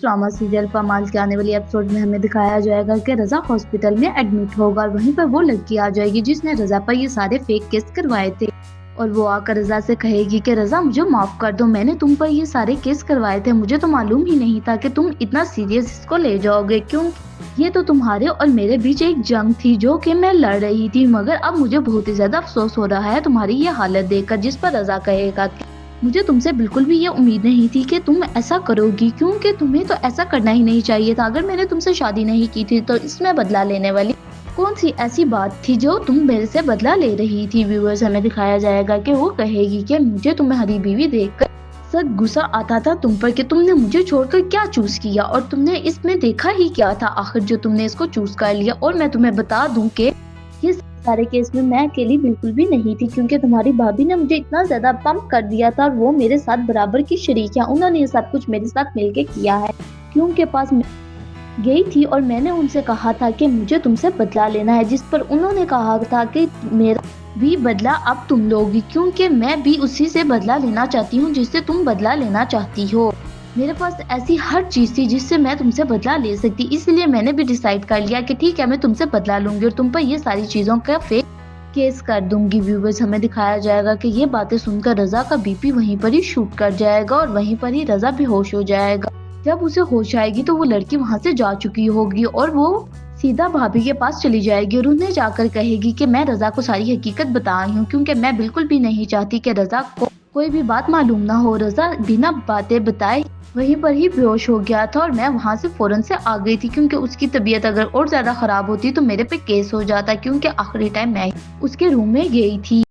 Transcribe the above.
इस drama serial पमाल के आने वाली एपिसोड में हमें दिखाया जाएगा कि रजा हॉस्पिटल में एडमिट होगा और वहीं पर वो लड़की आ जाएगी जिसने रजा पर ये सारे फेक केस करवाए थे और वो आकर रजा से कहेगी कि रजा मुझे माफ कर दो, मैंने तुम पर ये सारे केस करवाए थे, मुझे तो मालूम ही नहीं था कि तुम इतना सीरियस इसको ले जाओगे। क्यों, ये तो तुम्हारे और मेरे बीच एक जंग थी जो कि मैं लड़ रही थी, मगर अब मुझे बहुत ही ज्यादा अफसोस हो रहा है तुम्हारी ये हालत देखकर। जिस पर रजा कहेगा कि मुझे तुमसे बिल्कुल भी ये उम्मीद नहीं थी कि तुम ऐसा करोगी, क्योंकि तुम्हें तो ऐसा करना ही नहीं चाहिए था। अगर मैंने तुमसे शादी नहीं की थी तो इसमें बदला लेने वाली कौन सी ऐसी बात थी जो तुम मेरे से बदला ले रही थी। व्यूअर्स, हमें दिखाया जाएगा कि वो कहेगी कि मुझे तुम्हारी बीवी देखकर सख्त गुस्सा आता था तुम पर कि तुमने मुझे छोड़कर क्या चूज किया और तुमने इसमें देखा ही क्या था आखिर जो तुमने इसको चूज कर लिया। और मैं तुम्हें बता दूं कि ये सारे केस में मैं अकेली बिल्कुल भी नहीं थी, क्योंकि तुम्हारी भाभी ने मुझे इतना ज्यादा पंप कर दिया था और वो मेरे साथ बराबर की शरीक है। उन्होंने ये सब कुछ मेरे साथ मिलके किया है। क्योंकि पास गई थी और मैंने उनसे कहा था कि मुझे तुमसे बदला लेना है, जिस पर उन्होंने कहा था कि मेरा भी बदला अब तुम लोगी, क्योंकि मैं भी उसी से बदला लेना चाहती हूँ जिससे तुम बदला लेना चाहती हो। मेरे पास ऐसी हर चीज थी जिससे मैं तुमसे बदला ले सकती, इसलिए मैंने भी डिसाइड कर लिया कि ठीक है मैं तुमसे बदला लूंगी और तुम पर ये सारी चीजों का फेक केस कर दूंगी। व्यूवर्स, हमें दिखाया जाएगा कि ये बातें सुनकर रजा का बीपी वहीं पर ही शूट कर जाएगा और वहीं पर ही रजा बेहोश हो जाएगा। जब उसे होश आएगी तो वो लड़की वहां से जा चुकी होगी और वो सीधा भाभी के पास चली जाएगी और उन्हें जाकर कहेगी कि मैं रजा को सारी हकीकत बता आई हूँ, क्योंकि मैं बिल्कुल भी नहीं चाहती कि रजा को कोई भी बात मालूम ना हो। रजा बिना बातें बताए वहीं पर ही बेहोश हो गया था और मैं वहां से फौरन से आ गई थी, क्योंकि उसकी तबीयत अगर और ज्यादा खराब होती तो मेरे पे केस हो जाता, क्योंकि आखिरी टाइम मैं उसके रूम में गई थी।